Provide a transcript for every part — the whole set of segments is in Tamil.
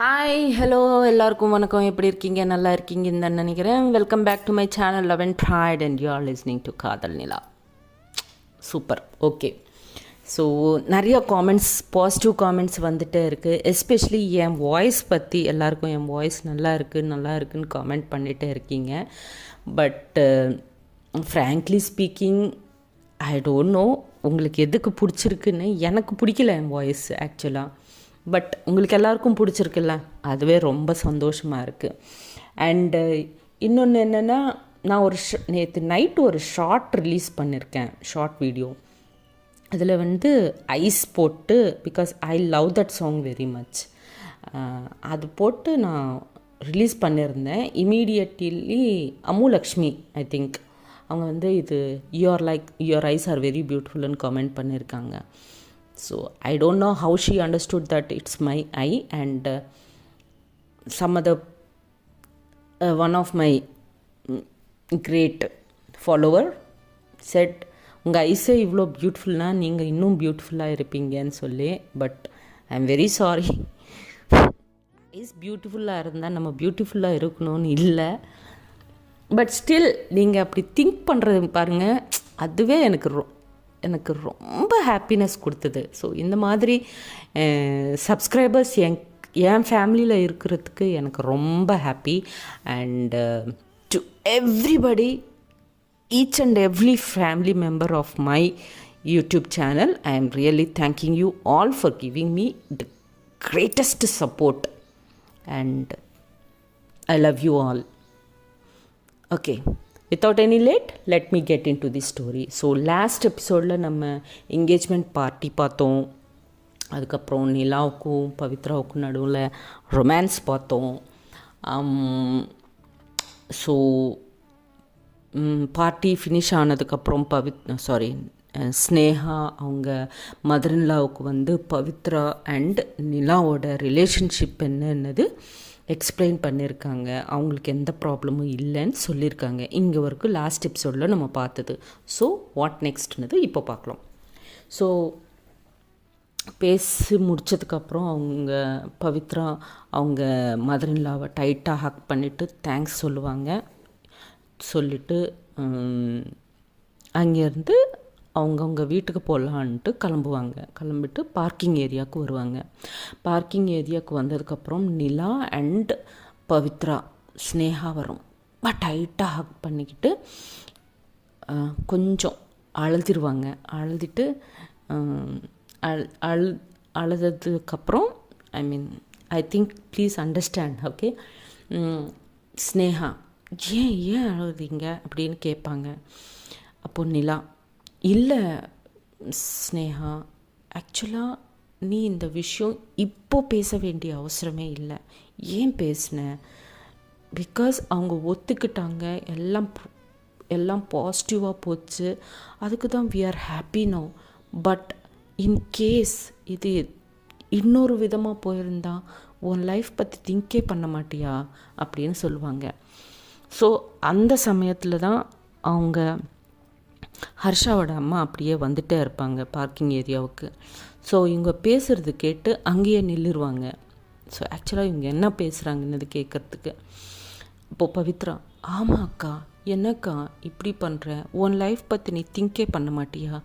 ஹாய் ஹலோ எல்லாருக்கும் வணக்கம். எப்படி இருக்கீங்க? நல்லா இருக்கீங்கன்னு தான் நினைக்கிறேன். Welcome back to my channel love and pride and you are listening to Kadhal Nila. Super. Okay, so நிறைய காமெண்ட்ஸ், பாசிட்டிவ் காமெண்ட்ஸ் வந்துகிட்டே இருக்குது. எஸ்பெஷலி என் வாய்ஸ் பற்றி எல்லாருக்கும் என் வாய்ஸ் நல்லா இருக்குன்னு காமெண்ட் பண்ணிகிட்டே இருக்கீங்க. But frankly speaking, I don't know உங்களுக்கு எதுக்கு பிடிச்சிருக்குன்னு. எனக்கு பிடிக்கல என் வாய்ஸ் ஆக்சுவலாக. பட் உங்களுக்கு எல்லாருக்கும் பிடிச்சிருக்குல்ல, அதுவே ரொம்ப சந்தோஷமாக இருக்குது. அண்டு இன்னொன்று என்னென்னா, நான் நேற்று நைட்டு ஒரு ஷார்ட் ரிலீஸ் பண்ணியிருக்கேன், ஷார்ட் வீடியோ. அதில் ஐஸ் போட்டு, because I love that song very much, அது போட்டு நான் ரிலீஸ் பண்ணியிருந்தேன். இமீடியட்லி அமுலக்ஷ்மி ஐ திங்க் அவங்க இது யுவர் ஐஸ் ஆர் வெரி பியூட்டிஃபுல்னு கமெண்ட் பண்ணியிருக்காங்க. So I don't know how she understood that it's my eye, and some other one of my great follower said உங்கள் ஐஸே இவ்வளோ பியூட்டிஃபுல்னா நீங்கள் இன்னும் பியூட்டிஃபுல்லாக இருப்பீங்கன்னு சொல்லி. But I am very sorry, eyes பியூட்டிஃபுல்லாக இருந்தால் நம்ம பியூட்டிஃபுல்லாக இருக்கணும்னு இல்லை. பட் ஸ்டில் நீங்கள் அப்படி திங்க் பண்ணுறது பாருங்கள், அதுவே எனக்கு ரொம்ப ஹாப்பினஸ் கொடுத்தது. ஸோ இந்த மாதிரி சப்ஸ்கிரைபர்ஸ் என் ஃபேமிலியில் இருக்கிறதுக்கு எனக்கு ரொம்ப happy. And to everybody, each and every family member of my YouTube channel, I am really thanking you all for giving me the greatest support, and I love you all. Okay, without any late, let me get into the story. So last episodeல நம்ம என்கேஜ்மெண்ட் பார்ட்டி பார்த்தோம். அதுக்கப்புறம் நிலாவுக்கும் பவித்ராவுக்கும் நடுவில் ரொமான்ஸ் பார்த்தோம். ஸோ பார்ட்டி ஃபினிஷ் ஆனதுக்கப்புறம் ஸ்னேகா அவங்க மதர்இன்லாவுக்கு பவித்ரா அண்ட் நிலாவோட ரிலேஷன்ஷிப் என்னது எக்ஸ்பிளைன் பண்ணியிருக்காங்க. அவங்களுக்கு எந்த ப்ராப்ளமும் இல்லைன்னு சொல்லியிருக்காங்க. இங்கே வரைக்கும் லாஸ்ட் எபிசோடில் நம்ம பார்த்தது. ஸோ வாட் நெக்ஸ்ட்னது இப்போ பார்க்கலாம். ஸோ பேசி முடித்ததுக்கப்புறம் பவித்ரா அவங்க மதர்இன்லாவை டைட்டாக ஹக் பண்ணிவிட்டு தேங்க்ஸ் சொல்லுவாங்க. சொல்லிவிட்டு அங்கேருந்து அவங்கவுங்க வீட்டுக்கு போகலான்ட்டு கிளம்பிட்டு பார்க்கிங் ஏரியாவுக்கு வருவாங்க. பார்க்கிங் ஏரியாவுக்கு வந்ததுக்கப்புறம் நிலா அண்ட் பவித்ரா ஸ்னேகா வரும். டைட்டாக ஹக் பண்ணிக்கிட்டு கொஞ்சம் அழுதுருவாங்க. அழுதுட்டு அழுதுக்கப்புறம் I think please understand, okay. Sneha ஏன் அழுதுங்க அப்படின்னு கேட்பாங்க. அப்போது நிலா, இல்லை ஸ்னேகா, ஆக்சுவலாக நீ இந்த விஷயம் இப்போ பேச வேண்டிய அவசரமே இல்லை. ஏன் பேசின? பிகாஸ் அவங்க ஒத்துக்கிட்டாங்க, எல்லாம் பாசிட்டிவாக போச்சு. அதுக்கு தான் we are happy no. But in case இது இன்னொரு விதமாக போயிருந்தா உன் லைஃப் பற்றி திங்கே பண்ண மாட்டியா அப்படின்னு சொல்லுவாங்க. ஸோ அந்த சமயத்தில் தான் அவங்க ஹர்ஷாவோட அம்மா அப்படியே வந்துகிட்டே இருப்பாங்க பார்க்கிங் ஏரியாவுக்கு. ஸோ இவங்க பேசுகிறது கேட்டு அங்கேயே நில்லுருவாங்க. ஸோ ஆக்சுவலாக இவங்க என்ன பேசுகிறாங்கன்னு கேட்குறதுக்கு. இப்போது பவித்ரா, ஆமாம் அக்கா, என்னக்கா இப்படி பண்ணுற? உன் லைஃப் பற்றி நீ திங்கே பண்ண மாட்டியா?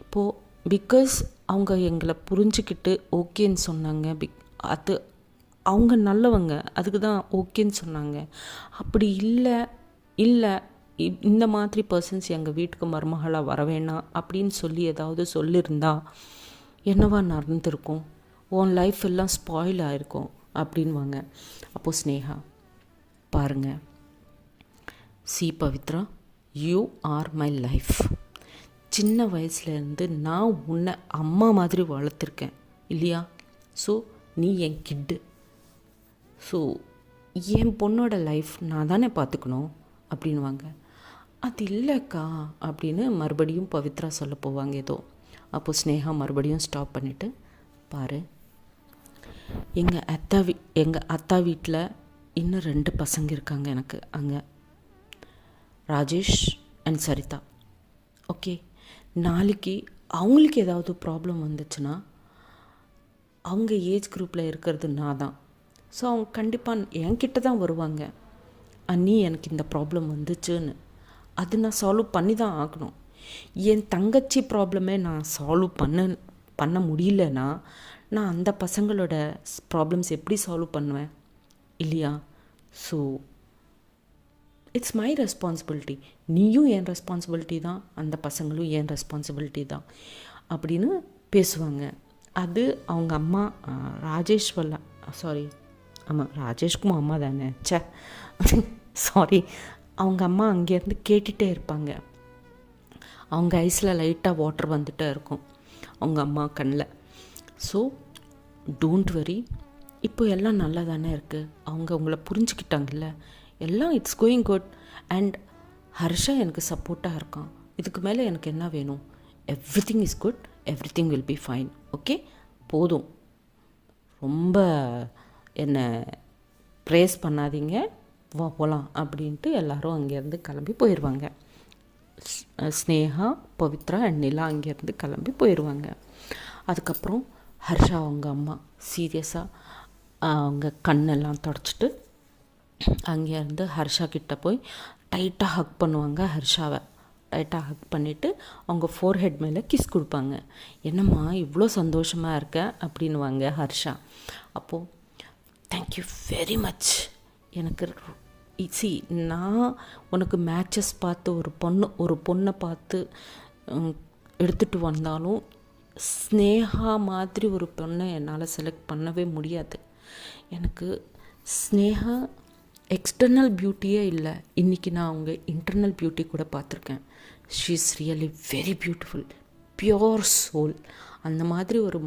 இப்போது பிகாஸ் அவங்க எங்களை புரிஞ்சுக்கிட்டு ஓகேன்னு சொன்னாங்க. அது அவங்க நல்லவங்க, அதுக்கு தான் ஓகேன்னு சொன்னாங்க. அப்படி இல்லை இந்த மாதிரி பர்சன்ஸ் எங்கள் வீட்டுக்கு மருமகளாக வர வேணாம் அப்படின்னு சொல்லி ஏதாவது சொல்லியிருந்தா என்னவா நடந்திருக்கும்? உன் லைஃப் எல்லாம் ஸ்பாயில் ஆகிருக்கும் அப்படின்வாங்க. அப்போது ஸ்னேகா, பாருங்கள், C Pavithra, you are my life. சின்ன வயசுலேருந்து நான் உன்னை அம்மா மாதிரி வளர்த்துருக்கேன் இல்லையா? ஸோ நீ என் கிட்டு. ஸோ என் பொண்ணோட லைஃப் நான் தானே பார்த்துக்கணும் அப்படின்வாங்க. அது இல்லைக்கா அப்படின்னு மறுபடியும் பவித்ரா சொல்ல போவாங்க ஏதோ. அப்போது ஸ்னேகா மறுபடியும் ஸ்டாப் பண்ணிவிட்டு, பாரு, எங்கள் அத்தா வீட்டில் இன்னும் 2 பசங்க இருக்காங்க எனக்கு அங்கே, ராஜேஷ் அண்ட் சரிதா. ஓகே, நாளைக்கு அவங்களுக்கு ஏதாவது ப்ராப்ளம் வந்துச்சுன்னா அவங்க ஏஜ் குரூப்பில் இருக்கிறது நான் தான். ஸோ அவங்க கண்டிப்பாக என்கிட்ட தான் வருவாங்க, அண்ணி எனக்கு இந்த ப்ராப்ளம் வந்துச்சுன்னு. அது நான் சால்வ் பண்ணி தான் ஆகணும். என் தங்கச்சி ப்ராப்ளமே நான் சால்வ் பண்ண முடியலன்னா நான் அந்த பசங்களோட ப்ராப்ளம்ஸ் எப்படி சால்வ் பண்ணுவேன் இல்லையா? So it's my responsibility. நீயும் என் ரெஸ்பான்சிபிலிட்டி தான், அந்த பசங்களும் என் ரெஸ்பான்சிபிலிட்டி தான் அப்படின்னு பேசுவாங்க. அது அவங்க அம்மா ராஜேஷ்வல்லா, சாரி, ஆமாம் ராஜேஷ்குமார் அம்மா தானே, சே சாரி, அவங்க அம்மா அங்கேருந்து கேட்டுகிட்டே இருப்பாங்க. அவங்க ஐஸில் லைட்டாக வாட்டர் வந்துகிட்டே இருக்கும் அவங்க அம்மா கண்ணில். ஸோ டோன்ட் வரி, இப்போ எல்லாம் நல்லா தானே இருக்குது, அவங்க உங்களை புரிஞ்சுக்கிட்டாங்கல்ல, எல்லாம் it's going good. And Harsha எனக்கு சப்போர்ட்டாக இருக்கான், இதுக்கு மேலே எனக்கு என்ன வேணும்? Everything is good, everything will be fine. Okay, போதும், ரொம்ப என்னை ப்ரேஸ் பண்ணாதீங்க, வா போகலாம் அப்படின்ட்டு எல்லோரும் அங்கேருந்து கிளம்பி போயிடுவாங்க. ஸ்னேகா, பவித்ரா அண்ட் நிலா அங்கேருந்து கிளம்பி போயிடுவாங்க. அதுக்கப்புறம் ஹர்ஷா அவங்க அம்மா சீரியஸாக அவங்க கண்ணெல்லாம் தொடச்சிட்டு அங்கேருந்து ஹர்ஷா கிட்டே போய் டைட்டாக ஹக் பண்ணுவாங்க. ஹர்ஷாவை டைட்டாக ஹக் பண்ணிவிட்டு அவங்க ஃபோர்ஹெட் மேலே கிஸ் கொடுப்பாங்க. என்னம்மா இவ்வளோ சந்தோஷமாக இருக்க அப்படின்வாங்க ஹர்ஷா. அப்போது தேங்க்யூ வெரி மச், எனக்கு ஈஸி, நான் உனக்கு மேட்சஸ் பார்த்து ஒரு பொண்ணை பார்த்து எடுத்துகிட்டு வந்தாலும் ஸ்னேகா மாதிரி ஒரு பொண்ணை என்னால் செலக்ட் பண்ணவே முடியாது. எனக்கு ஸ்னேகா எக்ஸ்டர்னல் பியூட்டியே இல்லை, இன்றைக்கி நான் அவங்க இன்டர்னல் பியூட்டி கூட பார்த்துருக்கேன். She is really very beautiful, pure soul. அந்த மாதிரி ஒரு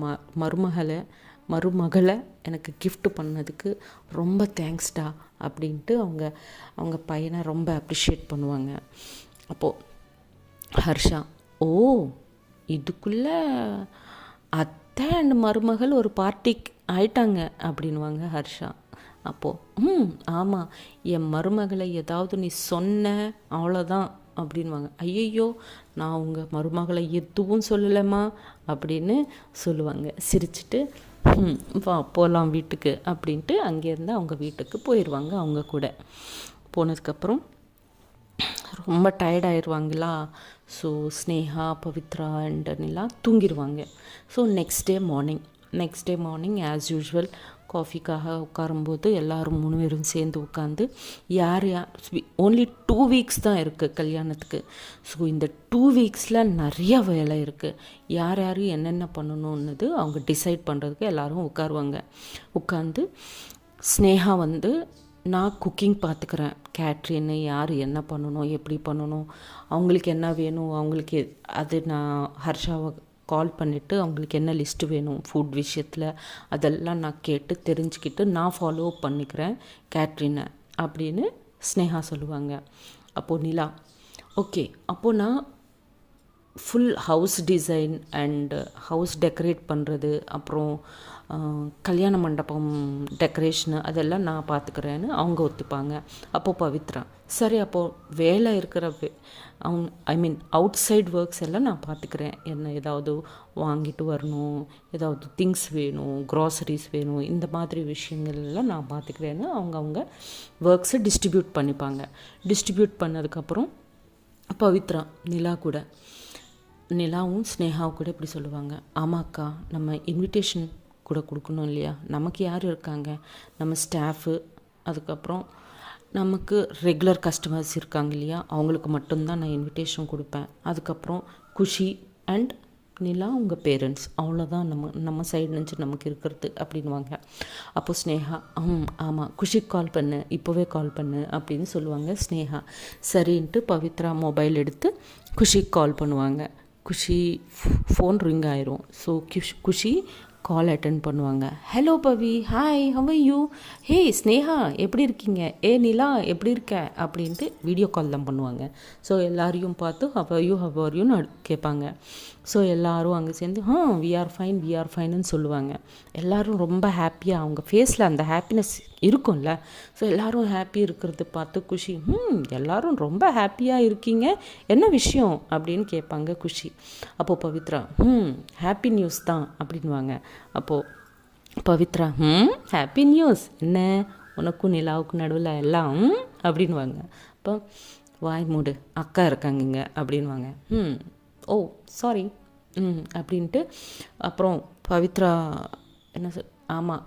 மருமகளை எனக்கு கிஃப்ட் பண்ணதுக்கு ரொம்ப தேங்க்ஸ்டா அப்படின்ட்டு அவங்க பையனை ரொம்ப அப்ரிஷியேட் பண்ணுவாங்க. அப்போது ஹர்ஷா, ஓ இதுக்குள்ளே அத்தை அண்ட் மருமகள் ஒரு பார்ட்டிக்கு ஆயிட்டாங்க அப்படின்வாங்க ஹர்ஷா. அப்போது ஆமாம், என் மருமகளை ஏதாவது நீ சொன்ன அவ்வளோதான் அப்படின்வாங்க. ஐயையோ, நான் உங்கள் மருமகளை எதுவும் சொல்லலைம்மா அப்படின்னு சொல்லுவாங்க சிரிச்சிட்டு. வா போகலாம் வீட்டுக்கு அப்படின்ட்டு அங்கேருந்து அவங்க வீட்டுக்கு போயிடுவாங்க. அவங்க கூட போனதுக்கப்புறம் ரொம்ப டயர்டாயிடுவாங்களா. ஸோ ஸ்னேகா, பவித்ரா அண்ட் நிலா தூங்கிடுவாங்க. So next day morning as usual காஃபிக்காக உட்காரும்போது எல்லோரும் 3 பேரும் சேர்ந்து உட்காந்து யார் ஓன்லி 2 வீக்ஸ் தான் இருக்குது கல்யாணத்துக்கு. ஸோ இந்த 2 வீக்ஸில் நிறையா வேலை இருக்குது. யார் என்னென்ன பண்ணணுன்னது அவங்க டிசைட் பண்ணுறதுக்கு எல்லோரும் உட்காருவாங்க. உட்காந்து ஸ்னேகா நான் குக்கிங் பார்த்துக்கிறேன், கேட்ரின் யார் என்ன பண்ணணும், எப்படி பண்ணணும், அவங்களுக்கு என்ன வேணும், அவங்களுக்கு அது நான் ஹர்ஷாவை கால் பண்ணிவிட்டு அவங்களுக்கு என்ன லிஸ்ட்டு வேணும் ஃபுட் விஷயத்தில் அதெல்லாம் நான் கேட்டு தெரிஞ்சுக்கிட்டு நான் ஃபாலோ பண்ணிக்கிறேன் கேட்ரினை அப்படின்னு ஸ்னேகா சொல்லுவாங்க. அப்போது நிலா, ஓகே அப்போது நான் full house design and house decorate பண்ணுறது, அப்புறம் கல்யாண மண்டபம் டெக்கரேஷனு அதெல்லாம் நான் பார்த்துக்கிறேன்னு அவங்க ஒத்துப்பாங்க. அப்போது பவித்ரா, சரி அப்போது வேலை இருக்கிற அவுட் சைட் ஒர்க்ஸ் எல்லாம் நான் பார்த்துக்கிறேன், என்ன ஏதாவது வாங்கிட்டு வரணும், ஏதாவது திங்ஸ் வேணும், க்ராசரிஸ் வேணும், இந்த மாதிரி விஷயங்கள் எல்லாம் நான் பார்த்துக்கிறேன்னு அவங்க ஒர்க்ஸை டிஸ்ட்ரிபியூட் பண்ணிப்பாங்க. டிஸ்ட்ரிபியூட் பண்ணதுக்கப்புறம் பவித்ரா நிலாவும் ஸ்னேகாவும் கூட இப்படி சொல்லுவாங்க, ஆமாக்கா நம்ம இன்விடேஷன் கூட கொடுக்கணும் இல்லையா, நமக்கு யார் இருக்காங்க, நம்ம ஸ்டாஃபு, அதுக்கப்புறம் நமக்கு ரெகுலர் கஸ்டமர்ஸ் இருக்காங்க இல்லையா, அவங்களுக்கு மட்டும்தான் நான் இன்விடேஷன் கொடுப்பேன். அதுக்கப்புறம் குஷி அண்ட் நிலா உங்கள் பேரண்ட்ஸ், அவ்வளோதான் நம்ம சைடு நினச்சி நமக்கு இருக்கிறது அப்படின்வாங்க. அப்போது ஸ்னேகா, ஆமாம் குஷிக்கு கால் பண்ணு, இப்போவே கால் பண்ணு அப்படின்னு சொல்லுவாங்க ஸ்னேகா. சரின்ட்டு பவித்ரா மொபைல் எடுத்து குஷிக்கு கால் பண்ணுவாங்க. குஷி ஃபோன் ரிங் ஆயிரும். ஸோ குஷி கால் அட்டன் பண்ணுவாங்க. Hello Pavi, hi, how are you, hey Sneha எப்படி இருக்கீங்க, ஏ நிலா எப்படி இருக்க அப்படின்ட்டு வீடியோ கால் தான் பண்ணுவாங்க. ஸோ எல்லாரையும் பார்த்து ஹவ் ஆர் யூன்னு கேட்பாங்க. ஸோ எல்லோரும் அங்கே சேர்ந்து வி ஆர் ஃபைன்னு சொல்லுவாங்க. எல்லோரும் ரொம்ப ஹாப்பியாக, அவங்க ஃபேஸில் அந்த ஹாப்பினஸ் இருக்கும்ல. ஸோ எல்லோரும் ஹாப்பி இருக்கிறது பார்த்து குஷி, எல்லோரும் ரொம்ப ஹாப்பியாக இருக்கீங்க, என்ன விஷயம் அப்படின்னு கேட்பாங்க குஷி. அப்போது பவித்ரா, ஹாப்பி நியூஸ் தான் அப்படின்வாங்க. அப்போது பவித்ரா ஹாப்பி நியூஸ் என்ன உனக்கும் நிலாவுக்கும் நடுவில் எல்லாம் அப்படின்வாங்க. அப்போ வாய் மூடு அக்கா இருக்காங்க இங்கே அப்படின்வாங்க. ஓ சாரி அப்படின்ட்டு அப்புறம் பவித்ரா என்ன ஆமாம்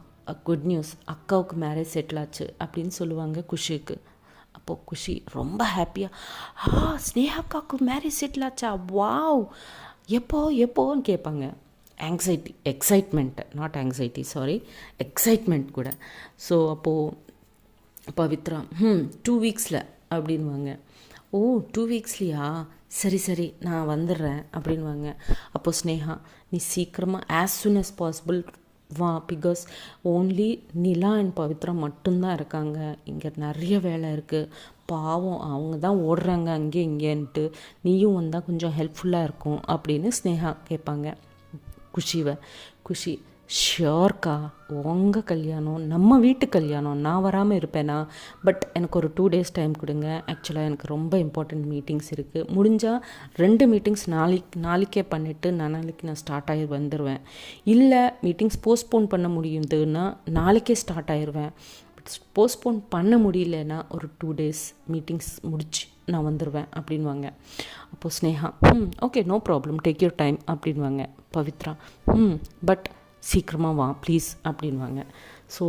குட் நியூஸ் அக்காவுக்கு மேரேஜ் செட்டில் ஆச்சு அப்படின்னு சொல்லுவாங்க குஷிக்கு. அப்போது குஷி ரொம்ப ஹாப்பியாக ஸ்னேகாக்காவுக்கு மேரேஜ் செட்டில் ஆச்சா வாவ் எப்போன்னு கேட்பாங்க. Excitement not anxiety sorry excitement கூட. ஸோ அப்போது பவித்ரா 2 வீக்ஸில் அப்படின்வாங்க. ஓ 2 வீக்ஸ்லையா சரி நான் வந்துடுறேன் அப்படின்வாங்க. அப்போது ஸ்னேகா நீ சீக்கிரமாக ஆஸ் சூன் அஸ் பாசிபிள் வா, because only Nila and Pavithra மட்டும்தான் இருக்காங்க, இங்கே நிறைய வேலை இருக்குது, பாவம் அவங்க தான் ஓடுறாங்க அங்கே இங்கேன்ட்டு, நீயும் வந்தால் கொஞ்சம் ஹெல்ப்ஃபுல்லாக இருக்கும் அப்படின்னு ஸ்னேகா கேட்பாங்க குஷி ஷியோர்க்கா உங்கள் கல்யாணம் நம்ம வீட்டு கல்யாணம் நான் வராமல் இருப்பேனா, பட் எனக்கு ஒரு 2 days டைம் கொடுங்க, ஆக்சுவலாக எனக்கு ரொம்ப இம்பார்ட்டண்ட் மீட்டிங்ஸ் இருக்குது, முடிஞ்சால் 2 மீட்டிங்ஸ் நாளைக்கே பண்ணிவிட்டு நாளைக்கு நான் ஸ்டார்ட் ஆகி வந்துடுவேன், இல்லை மீட்டிங்ஸ் போஸ்ட்போன் பண்ண முடியுதுன்னா நாளைக்கே ஸ்டார்ட் ஆயிடுவேன், போஸ்ட்போன் பண்ண முடியலன்னா ஒரு 2 days மீட்டிங்ஸ் முடிச்சு நான் வந்துடுவேன் அப்படின்வாங்க. அப்போது Sneha okay no problem take your time அப்படின்வாங்க. பவித்ரா பட் சீக்கிரமாக வா ப்ளீஸ் அப்படின்வாங்க. ஸோ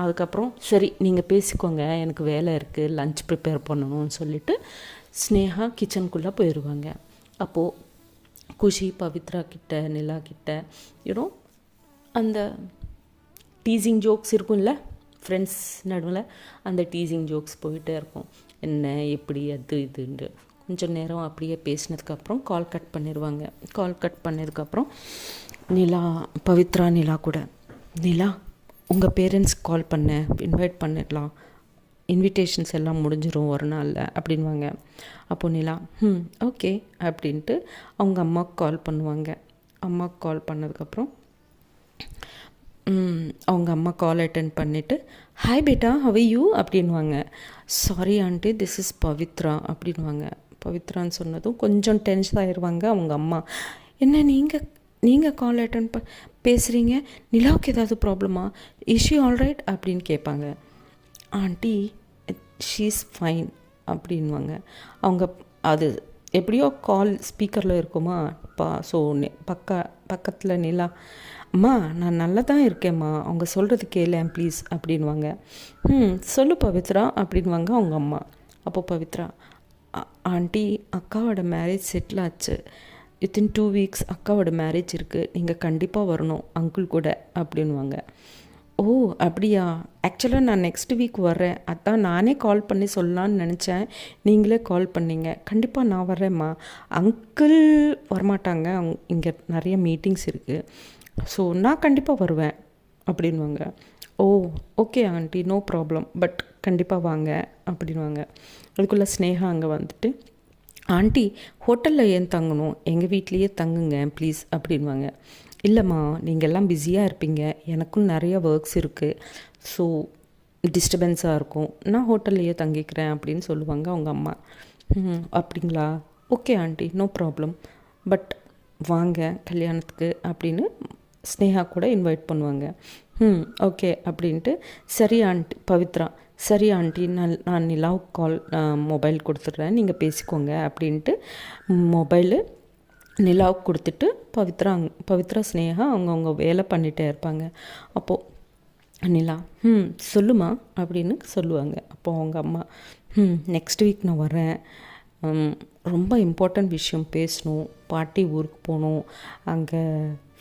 அதுக்கப்புறம் சரி நீங்கள் பேசிக்கோங்க எனக்கு வேலை இருக்குது லஞ்ச் ப்ரிப்பேர் பண்ணணும்னு சொல்லிவிட்டு ஸ்னேகா கிச்சனுக்குள்ளே போயிடுவாங்க. அப்போது குஷி பவித்ரா கிட்ட நிலா கிட்ட அந்த டீசிங் ஜோக்ஸ் இருக்கும்ல ஃப்ரெண்ட்ஸ் நடுவில், அந்த டீசிங் ஜோக்ஸ் போயிட்டே இருக்கும், என்ன எப்படி அது இதுன்ட்டு. கொஞ்சம் நேரம் அப்படியே பேசினதுக்கப்புறம் கால் கட் பண்ணிடுவாங்க. கால் கட் பண்ணதுக்கப்புறம் பவித்ரா நிலா கூட நிலா உங்கள் பேரண்ட்ஸ்க்கு கால் பண்ண இன்வைட் பண்ணிடலாம், இன்விடேஷன்ஸ் எல்லாம் முடிஞ்சிடும் ஒரு நாளில் அப்படின்வாங்க. அப்போது நிலா ஓகே அப்படின்ட்டு அவங்க அம்மாவுக்கு கால் பண்ணுவாங்க. அம்மாவுக்கு கால் பண்ணதுக்கப்புறம் அவங்க அம்மா கால் அட்டென்ட் பண்ணிவிட்டு ஹாய் பேட்டா ஹவ் யூ அப்படின்வாங்க. Sorry aunty this is Pavithra அப்படின்வாங்க. பவித்ரான்னு சொன்னதும் கொஞ்சம் டென்ஷன் ஆயிடுவாங்க அவங்க அம்மா. என்ன நீங்கள் கால் அட்டன் பேசுகிறீங்க, நிலாவுக்கு ஏதாவது ப்ராப்ளமா, இஸ் ஷி ஆல்ரைட் அப்படின்னு கேட்பாங்க. ஆண்டி ஷீ இஸ் ஃபைன் அப்படின்வாங்க. அவங்க அது எப்படியோ கால் ஸ்பீக்கரில் இருக்குமா ஸோ பக்கத்தில் நிலா அம்மா நான் நல்லா தான் இருக்கேம்மா அவங்க சொல்கிறது கேளேன் ப்ளீஸ் அப்படின்வாங்க. சொல்லு பவித்ரா அப்படின்வாங்க அவங்க அம்மா. அப்போது பவித்ரா ஆண்டி அக்காவோட மேரேஜ் செட்டில் ஆச்சு, வித்தின் 2 weeks அக்காவோட மேரேஜ் இருக்குது, நீங்கள் கண்டிப்பாக வரணும் அங்கிள் கூட அப்படின்வாங்க. ஓ அப்படியா, ஆக்சுவலாக நான் நெக்ஸ்ட் வீக் வர்றேன், அதான் நானே கால் பண்ணி சொல்லலான்னு நினச்சேன், நீங்களே கால் பண்ணீங்க, கண்டிப்பாக நான் வர்றேம்மா, அங்கிள் வரமாட்டாங்க, இங்கே நிறைய மீட்டிங்ஸ் இருக்குது, ஸோ நான் கண்டிப்பாக வருவேன் அப்படின்வாங்க. Oh okay aunty no problem but கண்டிப்பாக வாங்க அப்படின்வாங்க. அதுக்குள்ளே ஸ்னேகா அங்கே வந்துட்டு ஆண்டி ஹோட்டலில் ஏன் தங்கணும், எங்கள் வீட்லேயே தங்குங்க ப்ளீஸ் அப்படின்வாங்க. இல்லைம்மா நீங்கள் எல்லாம் பிஸியாக இருப்பீங்க, எனக்கும் நிறைய ஒர்க்ஸ் இருக்குது, ஸோ டிஸ்டர்பன்ஸாக இருக்கும், நான் ஹோட்டல்லையே தங்கிக்கிறேன் அப்படின்னு சொல்லுவாங்க அவங்க அம்மா. அப்படிங்களா, okay aunty no problem but வாங்க கல்யாணத்துக்கு அப்படின்னு ஸ்னேகா கூட இன்வைட் பண்ணுவாங்க. ஓகே அப்படின்ட்டு சரி ஆண்டி பவித்ரா சரி ஆண்டி நான் நிலாவுக்கு மொபைல் கொடுத்துட்றேன் நீங்கள் பேசிக்கோங்க அப்படின்ட்டு மொபைலு நிலாவுக்கு கொடுத்துட்டு பவித்ரா ஸ்னேகா அவங்கவுங்க வேலை பண்ணிகிட்டே இருப்பாங்க. அப்போது நிலா சொல்லுமா அப்படின்னு சொல்லுவாங்க. அப்போது அவங்க அம்மா நெக்ஸ்ட் வீக் நான் வரேன், ரொம்ப இம்பார்ட்டண்ட் விஷயம் பேசணும், பாட்டி ஊருக்கு போகணும், அங்கே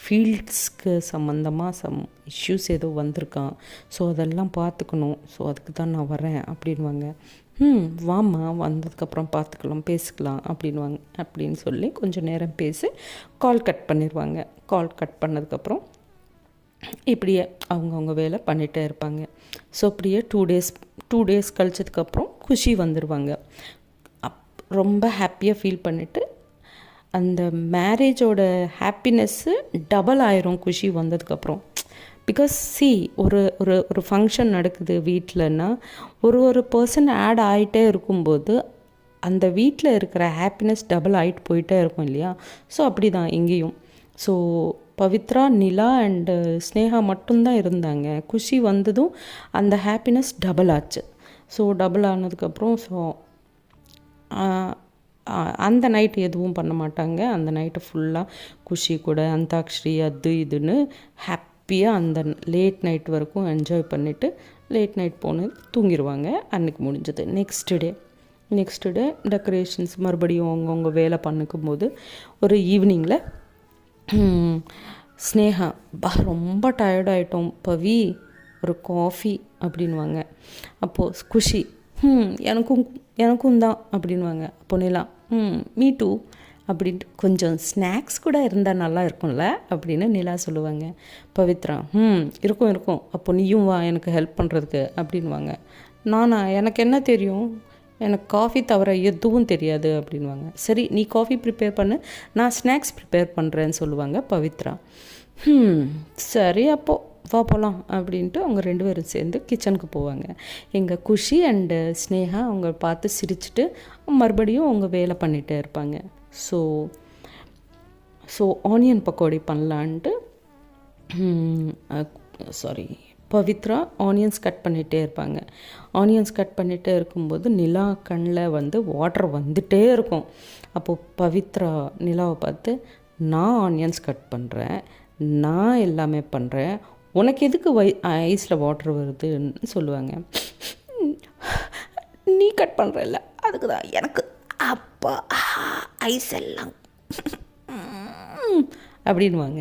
ஃபீல்ட்ஸ்க்கு சம்மந்தமாக இஷ்யூஸ் ஏதோ வந்திருக்கான், ஸோ அதெல்லாம் பார்த்துக்கணும், ஸோ அதுக்கு தான் நான் வரேன் அப்படின்வாங்க. வாம்மா வந்ததுக்கப்புறம் பார்த்துக்கலாம் பேசிக்கலாம் அப்படின்வாங்க. அப்படின்னு சொல்லி கொஞ்சம் நேரம் பேசி கால் கட் பண்ணிடுவாங்க. கால் கட் பண்ணதுக்கப்புறம் இப்படியே அவங்கவுங்க வேலை பண்ணிகிட்டே இருப்பாங்க. ஸோ அப்படியே 2 days கழிச்சதுக்கப்புறம் குஷி வந்துடுவாங்க. ரொம்ப ஹாப்பியாக ஃபீல் பண்ணிவிட்டு அந்த மேரேஜோட ஹாப்பினஸ்ஸு டபுள் ஆயிரும் குஷி வந்ததுக்கப்புறம். பிகாஸ் ஒரு ஒரு ஒரு ஃபங்க்ஷன் நடக்குது வீட்டிலன்னா ஒரு பர்சன் ஆட் ஆகிட்டே இருக்கும்போது அந்த வீட்டில் இருக்கிற ஹாப்பினஸ் டபுள் ஆகிட்டு போயிட்டே இருக்கும் இல்லையா. ஸோ அப்படி தான் இங்கேயும். So Pavithra, Nila and Sneha மட்டும்தான் இருந்தாங்க. குஷி வந்ததும் அந்த ஹாப்பினஸ் டபுள் ஆச்சு. ஸோ டபுள் ஆனதுக்கப்புறம் அந்த நைட்டு எதுவும் பண்ண மாட்டாங்க. அந்த நைட்டு ஃபுல்லாக குஷி கூட அந்தாக்ஷரி அது இதுன்னு ஹாப்பியாக அந்த லேட் நைட் வரைக்கும் என்ஜாய் பண்ணிவிட்டு லேட் நைட் போன தூங்கிடுவாங்க. அன்றைக்கி முடிஞ்சது. நெக்ஸ்ட் டே டெக்கரேஷன்ஸ் மறுபடியும் அவங்கவுங்க வேலை பண்ணிக்கும்போது ஒரு ஈவினிங்கில் ஸ்னேகா ரொம்ப டயர்டாயிட்டோம் பவி, ஒரு காஃபி அப்படின்வாங்க. அப்போது குஷி எனக்கும் தான் அப்படின்வாங்க. அப்போ நிலா மீ டூ அப்படின்ட்டு கொஞ்சம் ஸ்நாக்ஸ் கூட இருந்தால் நல்லா இருக்கும்ல அப்படின்னு நிலா சொல்லுவாங்க. பவித்ரா இருக்கும் அப்போ நீயும் வா எனக்கு ஹெல்ப் பண்ணுறதுக்கு அப்படின்வாங்க. எனக்கு என்ன தெரியும், எனக்கு காஃபி தவிர எதுவும் தெரியாது அப்படின்வாங்க. சரி நீ காஃபி ப்ரிப்பேர் பண்ணு, நான் ஸ்நாக்ஸ் ப்ரிப்பேர் பண்ணுறேன்னு சொல்லுவாங்க பவித்ரா. சரி அப்போது வா போகலாம் அப்படின்ட்டு அவங்க 2 பேரும் சேர்ந்து கிச்சனுக்கு போவாங்க. எங்கள் குஷி அண்டு ஸ்னேகா அவங்க பார்த்து சிரிச்சுட்டு மறுபடியும் அவங்க வேலை பண்ணிகிட்டே இருப்பாங்க. ஸோ ஆனியன் பக்கோடி பண்ணலான்ட்டு பவித்ரா ஆனியன்ஸ் கட் பண்ணிகிட்டே இருப்பாங்க. ஆனியன்ஸ் கட் பண்ணிகிட்டே இருக்கும்போது நிலா கண்ணில் வாட்டர் வந்துகிட்டே இருக்கும். அப்போது பவித்ரா நிலாவை பார்த்து, நான் ஆனியன்ஸ் கட் பண்ணுறேன், நான் எல்லாமே பண்ணுறேன், உனக்கு எதுக்கு ஐஸில் வாட்டர் வருதுன்னு சொல்லுவாங்க. நீ கட் பண்ணுறல்ல அதுக்கு தான் எனக்கு அப்பா ஐஸ் எல்லாம் அப்படின்வாங்க.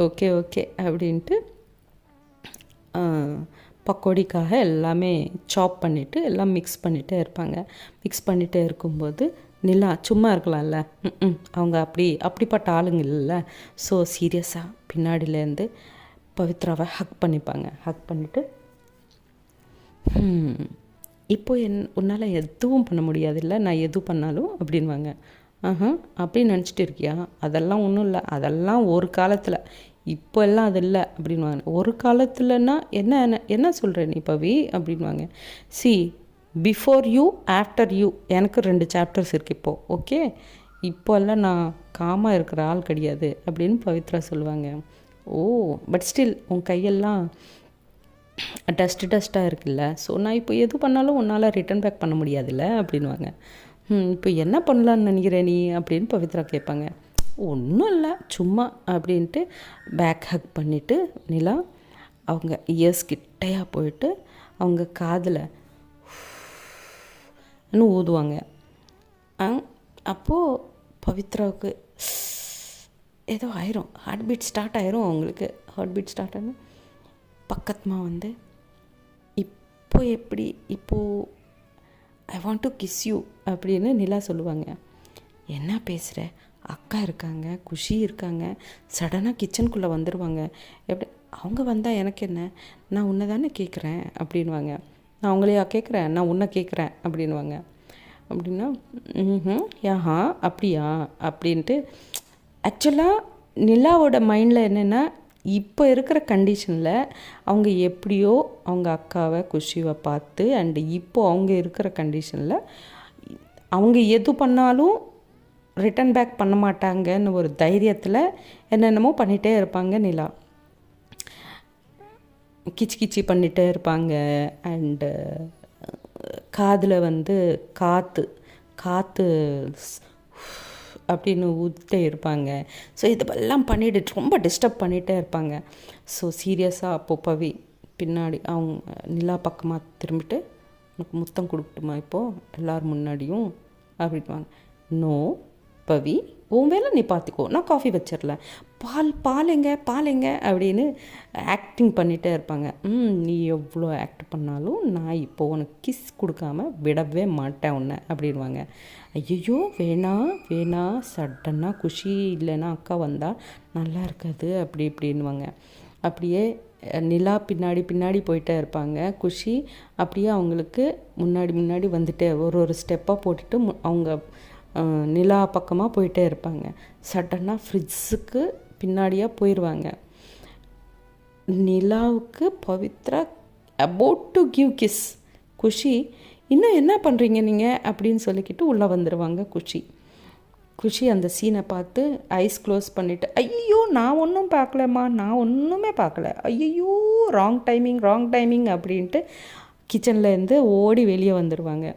ஓகே அப்படின்ட்டு பக்கோடிக்காக எல்லாமே சாப் பண்ணிவிட்டு எல்லாம் மிக்ஸ் பண்ணிகிட்டே இருப்பாங்க. மிக்ஸ் பண்ணிகிட்டே இருக்கும்போது நிலா சும்மா இருக்கலாம்ல, அவங்க அப்படிப்பட்ட ஆளுங்க இல்லைல்ல. ஸோ சீரியஸாக பின்னாடியிலேருந்து பவித்ராவை ஹக் பண்ணிப்பாங்க. ஹக் பண்ணிவிட்டு இப்போ உன்னால் எதுவும் பண்ண முடியாதுல்ல, நான் எது பண்ணாலும் அப்படின்வாங்க. அப்படின்னு நினச்சிட்டு இருக்கியா, அதெல்லாம் ஒன்றும் இல்லை, அதெல்லாம் ஒரு காலத்தில், இப்போ எல்லாம் அது இல்லை அப்படின்வாங்க. ஒரு காலத்தில்னா என்ன சொல்கிற நீ பவி அப்படின்வாங்க. பிஃபோர் யூ ஆஃப்டர் யூ எனக்கு 2 சாப்டர்ஸ் இருக்குது இப்போது, ஓகே, இப்போல்லாம் நான் காமாக இருக்கிற ஆள் கிடையாது அப்படின்னு பவித்ரா சொல்லுவாங்க. ஓ பட் ஸ்டில் உன் கையெல்லாம் டஸ்ட்டாக இருக்குல்ல, ஸோ நான் இப்போ எது பண்ணாலும் உன்னால் ரிட்டர்ன் பேக் பண்ண முடியாதுல்ல அப்படின்வாங்க. இப்போ என்ன பண்ணலான்னு நினைக்கிற நீ அப்படின்னு பவித்ரா கேட்பாங்க. ஒன்றும் இல்லை சும்மா அப்படின்ட்டு பேக் ஹக் பண்ணிவிட்டு நிலா அவங்க இயர்ஸ் கிட்டையாக போயிட்டு அவங்க காதில் ஊதுவாங்க. அப்போது பவித்ராவுக்கு ஏதோ ஆயிரும், ஹார்ட் பீட் ஸ்டார்ட் ஆயிரும். அவங்களுக்கு ஹார்ட் பீட் ஸ்டார்ட் ஆகும். பக்கத்துமா இப்போது I want to kiss you அப்படின்னு நிலா சொல்லுவாங்க. என்ன பேசுகிற, அக்கா இருக்காங்க, குஷி இருக்காங்க, சடனாக கிச்சனுக்குள்ளே வந்துடுவாங்க, எப்படி அவங்க வந்தால் எனக்கு என்ன, நான் உன்னை தானே கேட்குறேன் அப்படின்வாங்க. நான் அவங்களையா கேட்குறேன், நான் உன்னை கேட்குறேன் அப்படின்வாங்க. அப்படின்னா யாஹா அப்படியா அப்படின்ட்டு. ஆக்சுவலாக நிலாவோட மைண்டில் என்னென்னா, இப்போ இருக்கிற கண்டிஷனில் அவங்க எப்படியோ அவங்க அக்காவை குஷிவை பார்த்து அண்டு இப்போ அவங்க இருக்கிற கண்டிஷனில் அவங்க எது பண்ணாலும் ரிட்டன் பேக் பண்ண மாட்டாங்கன்னு ஒரு தைரியத்தில் என்னென்னமோ பண்ணிகிட்டே இருப்பாங்க நிலா. கிச்சி பண்ணிகிட்டே இருப்பாங்க. அண்டு காதில் காற்று அப்படின்னு ஊற்றிட்டே இருப்பாங்க. ஸோ இதெல்லாம் பண்ணிவிட்டு ரொம்ப டிஸ்டர்ப் பண்ணிகிட்டே இருப்பாங்க. ஸோ சீரியஸாக அப்போது பவி பின்னாடி அவங்க நிலா பக்கமாக திரும்பிட்டு, உனக்கு முத்தம் கொடுக்கட்டுமா இப்போது எல்லோரும் முன்னாடியும் அப்படின்வாங்க. நோ பவி, உன் வேலை நீ பார்த்துக்கோ, நான் காஃபி வச்சிடல, பால் எங்க அப்படின்னு ஆக்டிங் பண்ணிகிட்டே இருப்பாங்க. நீ எவ்வளோ ஆக்ட் பண்ணாலும் நான் இப்போ உனக்கு கிஸ் கொடுக்காம விடவே மாட்டேன் உன்னை அப்படின்வாங்க. ஐயோ வேணா சடனாக குஷி இல்லைன்னா அக்கா வந்தால் நல்லா இருக்காது இப்படின்வாங்க. அப்படியே நிலா பின்னாடி போயிட்டே இருப்பாங்க. குஷி அப்படியே அவங்களுக்கு முன்னாடி வந்துட்டே ஒரு ஸ்டெப்பாக போட்டுட்டு அவங்க நிலா பக்கமாக போயிட்டே இருப்பாங்க. சடனாக ஃப்ரிட்ஜுக்கு பின்னாடியாக போயிடுவாங்க. நிலாவுக்கு Pavithra about to give kiss. Khushi இன்னும் என்ன பண்ணுறீங்க நீங்கள் அப்படின்னு சொல்லிக்கிட்டு உள்ளே வந்துடுவாங்க குஷி. குஷி அந்த சீனை பார்த்து ஐஸ் க்ளோஸ் பண்ணிவிட்டு, ஐயோ நான் ஒன்றும் பார்க்கலம்மா, நான் ஒன்றுமே பார்க்கல, ஐயோ ராங் டைமிங் அப்படின்ட்டு கிச்சன்லேருந்து ஓடி வெளியே வந்துடுவாங்க.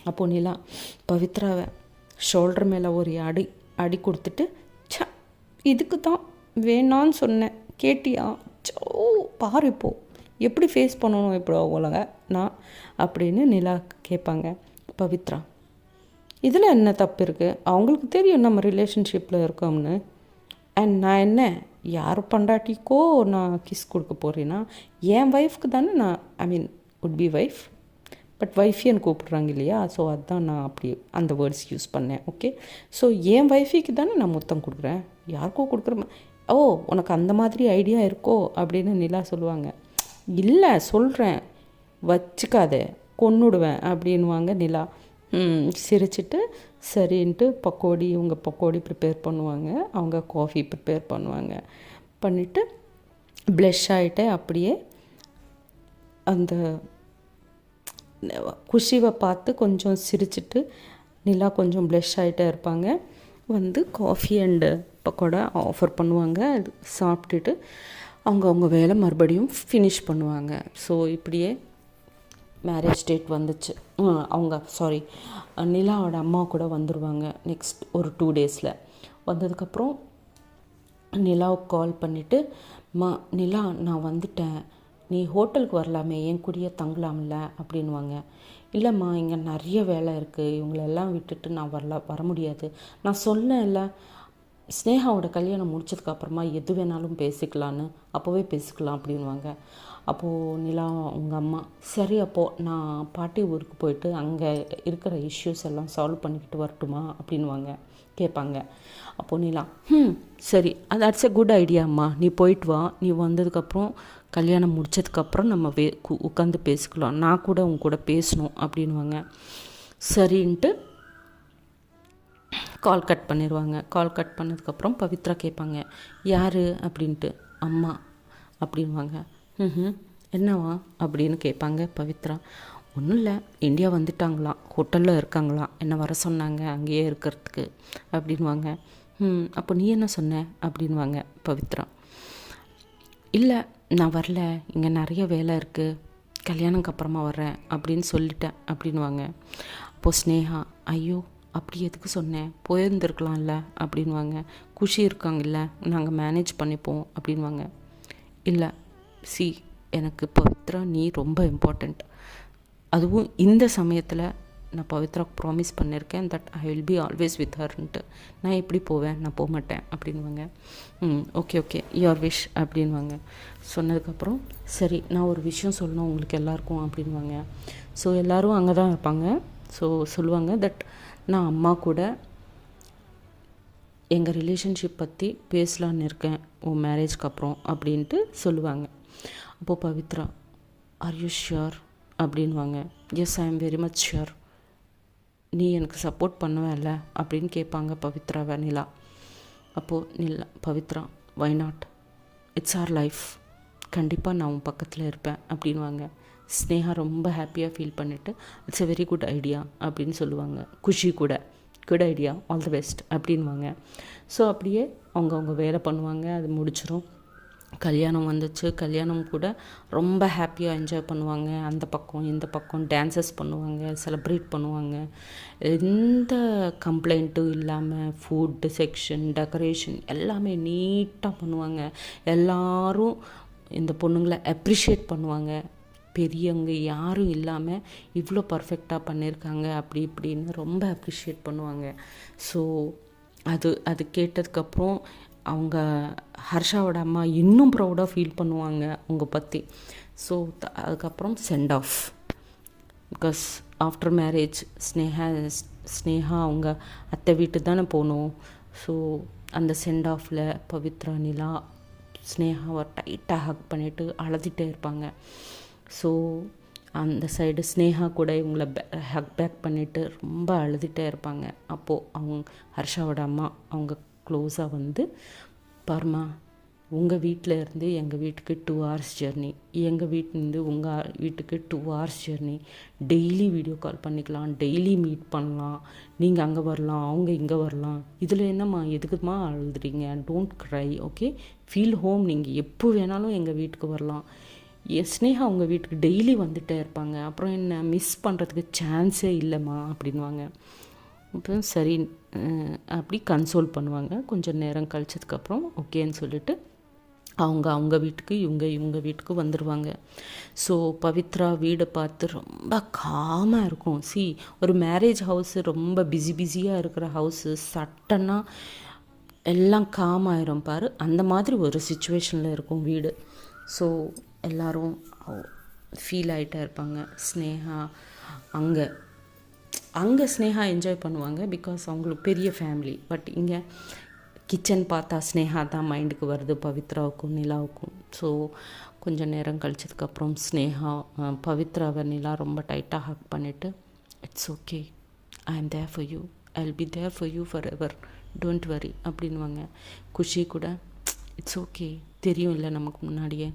அப்போது நிலா பவித்ராவை ஷோல்டர் மேலே ஒரு அடி கொடுத்துட்டு, இதுக்கு தான் வேணான்னு சொன்னேன், கேட்டியா, பாரு இப்போ எப்படி ஃபேஸ் பண்ணணும் இப்போ உலக நான் அப்படின்னு நிலா கேட்பாங்க. பவித்ரா, இதில் என்ன தப்பு இருக்குது, அவங்களுக்கு தெரியும் நம்ம ரிலேஷன்ஷிப்பில் இருக்கோம்னு. அண்ட் நான் என்ன யார் பண்டாட்டிக்கோ நான் கிஸ் கொடுக்க போகிறேன்னா, என் ஒய்ஃப்க்கு தானே நான் உட் பி ஒய்ஃப், பட் ஒய்ஃபின்னு கூப்பிட்றாங்க இல்லையா, ஸோ அதுதான் நான் அப்படி அந்த வேர்ட்ஸ் யூஸ் பண்ணேன். ஓகே, ஸோ என் ஒய்ஃபிக்கு தானே நான் முத்தம் கொடுக்குறேன், யாருக்கோ கொடுக்குறேன். ஓ உனக்கு அந்த மாதிரி ஐடியா இருக்கோ அப்படின்னு நிலா சொல்லுவாங்க. இல்லை சொல்கிறேன், வச்சுக்காத கொன்னுடுவேன் அப்படின்வாங்க நிலா. சிரிச்சிட்டு சரின்ட்டு இவங்க பக்கோடி ப்ரிப்பேர் பண்ணுவாங்க, அவங்க காஃபி ப்ரிப்பேர் பண்ணுவாங்க. பண்ணிவிட்டு ப்ளஷ் ஆகிட்டு அப்படியே அந்த குஷிவை பார்த்து கொஞ்சம் சிரிச்சிட்டு நிலா கொஞ்சம் ப்ளஷ் ஆகிட்டே இருப்பாங்க. வந்து காஃபி அண்டு பக்கோடா ஆஃபர் பண்ணுவாங்க. அது சாப்பிட்டுட்டு அவங்க வேலை மறுபடியும் ஃபினிஷ் பண்ணுவாங்க. ஸோ இப்படியே மேரேஜ் டேட் வந்துச்சு. நிலாவோட அம்மா கூட வந்துடுவாங்க நெக்ஸ்ட் ஒரு 2 டேஸில். வந்ததுக்கப்புறம் நிலாவுக்கு கால் பண்ணிவிட்டு, நிலா நான் வந்துட்டேன், நீ ஹோட்டலுக்கு வரலாமே, என் கூடயே தங்கலாம்ல அப்படின்வாங்க. இல்லைம்மா இங்கே நிறைய வேலை இருக்குது, இவங்களெல்லாம் விட்டுட்டு நான் வர முடியாது. நான் சொன்னேன்ல, ஸ்னேகாவோட கல்யாணம் முடிச்சதுக்கப்புறமா எது வேணாலும் பேசிக்கலான்னு, அப்போவே பேசிக்கலாம் அப்படின்வாங்க. அப்போது நிலா உங்கள் அம்மா, சரி அப்போது நான் பாட்டி ஊருக்கு போயிட்டு அங்கே இருக்கிற இஷ்யூஸ் எல்லாம் சால்வ் பண்ணிக்கிட்டு வரட்டுமா அப்படின்வாங்க, கேட்பாங்க. அப்போது நிலா, சரி தட்ஸ் எ குட் ஐடியாம்மா, நீ போயிட்டு வா, நீ வந்ததுக்கப்புறம் கல்யாணம் முடிச்சதுக்கப்புறம் நம்ம உட்காந்து பேசிக்கலாம், நான் கூட உங்க கூட பேசணும் அப்படின்வாங்க. சரின்ட்டு கால் கட் பண்ணிடுவாங்க. கால் கட் பண்ணதுக்கப்புறம் பவித்ரா கேட்பாங்க, யார் அப்படின்ட்டு. அம்மா அப்படின்வாங்க. என்னவா அப்படின்னு கேட்பாங்க பவித்ரா. ஒன்றும் இல்லை, இந்தியா வந்துட்டாங்களாம், ஹோட்டலில் இருக்காங்களாம், என்ன வர சொன்னாங்க அங்கேயே இருக்கிறதுக்கு அப்படின்வாங்க. அப்போ நீ என்ன சொன்ன அப்படின்வாங்க பவித்ரா. இல்லை நான் வரல, இங்கே நிறைய வேலை இருக்குது, கல்யாணத்துக்கு அப்புறமா வர்றேன் அப்படின்னு சொல்லிட்டேன் அப்படின்வாங்க. அப்போது ஸ்னேகா, ஐயோ அப்படி எதுக்கு சொன்னேன், போயிருந்துருக்கலாம்ல அப்படின்வாங்க. குஷி இருக்காங்கல்ல, நாங்கள் மேனேஜ் பண்ணிப்போம் அப்படின்வாங்க. இல்லை எனக்கு பவித்ரா நீ ரொம்ப இம்பார்ட்டண்ட், அதுவும் இந்த சமயத்தில் நான் பவித்ராவுக்கு ப்ராமிஸ் பண்ணியிருக்கேன் that I will be always with ஹர்ன்ட்டு. நான் எப்படி போவேன், நான் போக மாட்டேன் அப்படின்வாங்க. ஓகே யுவர் விஷ் அப்படின்வாங்க. சொன்னதுக்கப்புறம் சரி நான் ஒரு விஷயம் சொல்லணும் உங்களுக்கு எல்லாருக்கும் அப்படின்வாங்க. ஸோ எல்லோரும் அங்கே தான் இருப்பாங்க. ஸோ சொல்லுவாங்க தட் நான் அம்மா கூட எங்கள் ரிலேஷன்ஷிப் பற்றி பேசலான்னு இருக்கேன் உன் மேரேஜ்க்கு அப்புறம் அப்படின்ட்டு சொல்லுவாங்க. அப்போது பவித்ரா, ஆர் யூ ஷியோர் அப்படின்வாங்க. Yes I am very much sure, நீ எனக்கு சப்போர்ட் பண்ணுவேன்ல அப்படின்னு கேட்பாங்க பவித்ராவை நிலா. அப்போது Pavithra, why not, it's our life, கண்டிப்பாக நான் உன் பக்கத்தில் இருப்பேன் அப்படின்வாங்க. ஸ்னேகா ரொம்ப ஹாப்பியாக ஃபீல் பண்ணிவிட்டு it's a very good idea அப்படின்னு சொல்லுவாங்க. குஷி கூட good idea, all the best அப்படின்வாங்க. ஸோ அப்படியே அவங்க வேலை பண்ணுவாங்க, அது முடிச்சிடும். கல்யாணம் வந்துச்சு. கல்யாணம் கூட ரொம்ப ஹாப்பியாக என்ஜாய் பண்ணுவாங்க. அந்த பக்கம் இந்த பக்கம் டான்ஸஸ் பண்ணுவாங்க, செலிப்ரேட் பண்ணுவாங்க. எந்த கம்ப்ளைண்ட்டும் இல்லாமல் ஃபுட்டு செக்ஷன், டெக்கரேஷன் எல்லாமே நீட்டாக பண்ணுவாங்க. எல்லோரும் இந்த பொண்ணுங்களை அப்ரிஷியேட் பண்ணுவாங்க. பெரியவங்க யாரும் இல்லாமல் இவ்வளோ பர்ஃபெக்டாக பண்ணியிருக்காங்க அப்படி இப்படின்னு ரொம்ப அப்ரிஷியேட் பண்ணுவாங்க. ஸோ அது கேட்டதுக்கப்புறம் அவங்க ஹர்ஷாவோட அம்மா இன்னும் ப்ரௌடாக ஃபீல் பண்ணுவாங்க அவங்க பற்றி. ஸோ அதுக்கப்புறம் send off, because after marriage Sneha அவங்க அத்தை வீட்டு தானே போகணும். ஸோ அந்த சென்ட் ஆஃபில் பவித்ரா நிலா ஸ்னேகாவை டைட்டாக ஹக் பண்ணிவிட்டு அழுதுகிட்டே இருப்பாங்க. ஸோ அந்த சைடு ஸ்னேகா கூட இவங்கள ஹக் பேக் பண்ணிவிட்டு ரொம்ப அழுதுகிட்டே இருப்பாங்க. அப்போது ஹர்ஷாவோட அம்மா அவங்க க்ளோஸாக வந்து, பாருமா உங்கள் வீட்டில் இருந்து எங்கள் வீட்டுக்கு 2 hours ஜெர்னி, எங்கள் வீட்டிலேருந்து உங்கள் வீட்டுக்கு 2 hours journey. Daily video call பண்ணிக்கலாம், டெய்லி மீட் பண்ணலாம், நீங்கள் அங்கே வரலாம், அவங்க இங்கே வரலாம். இதில் என்னம்மா எதுக்குமா அழுதுறீங்க? Don't cry, okay? Feel home. நீங்கள் எப்போ வேணாலும் எங்கள் வீட்டுக்கு வரலாம். ஸ்னேகா உங்கள் வீட்டுக்கு டெய்லி வந்துகிட்டே இருப்பாங்க, அப்புறம் என்ன மிஸ் பண்ணுறதுக்கு சான்ஸே இல்லைம்மா அப்படின்வாங்க. அப்புறம் சரி அப்படி கன்சோல் பண்ணுவாங்க. கொஞ்சம் நேரம் கழிச்சதுக்கப்புறம் ஓகேன்னு சொல்லிட்டு அவங்க வீட்டுக்கு இவங்க வீட்டுக்கு வந்துடுவாங்க. ஸோ பவித்ரா வீடை பார்த்து ரொம்ப காமாக இருக்கும். ஒரு மேரேஜ் ஹவுஸு ரொம்ப பிஸியாக இருக்கிற ஹவுஸு சட்டன்னா எல்லாம் காமாயிரும் பாரு, அந்த மாதிரி ஒரு சுச்சுவேஷனில் இருக்கும் வீடு. ஸோ எல்லோரும் ஃபீல் ஆகிட்டே இருப்பாங்க. ஸ்னேகா அங்கே ஸ்னேகா என்ஜாய் பண்ணுவாங்க, பிகாஸ் அவங்களுக்கு பெரிய ஃபேமிலி. பட் இங்கே கிச்சன் பார்த்தா ஸ்னேகா தான் மைண்டுக்கு வருது, பவித்ராவுக்கும் நிலாவுக்கும். ஸோ கொஞ்சம் நேரம் கழிச்சதுக்கப்புறம் ஸ்னேகா பவித்ராவை நிலா ரொம்ப டைட்டாக ஹக் பண்ணிவிட்டு, it's okay, I am there for you, I will be there for you forever, don't worry அப்படின்வாங்க. குஷி கூட இட்ஸ் ஓகே, தெரியும் இல்லை நமக்கு முன்னாடியே,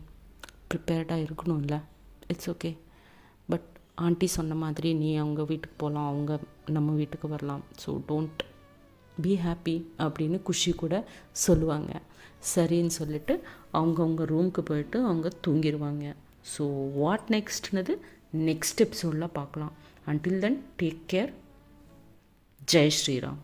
ப்ரிப்பேர்டாக இருக்கணும்ல, இட்ஸ் ஓகே. பட் ஆண்டி சொன்ன மாதிரி நீ அவங்க வீட்டுக்கு போகலாம், அவங்க நம்ம வீட்டுக்கு வரலாம், ஸோ டோன்ட் பி ஹாப்பி அப்படின்னு குஷி கூட சொல்லுவாங்க. சரின்னு சொல்லிட்டு அவங்கவுங்க ரூமுக்கு போயிட்டு அவங்க தூங்கிடுவாங்க. ஸோ வாட் நெக்ஸ்ட்னது நெக்ஸ்ட் எபிசோடில் பார்க்கலாம். Until then take care. ஜெய் ஸ்ரீராம்.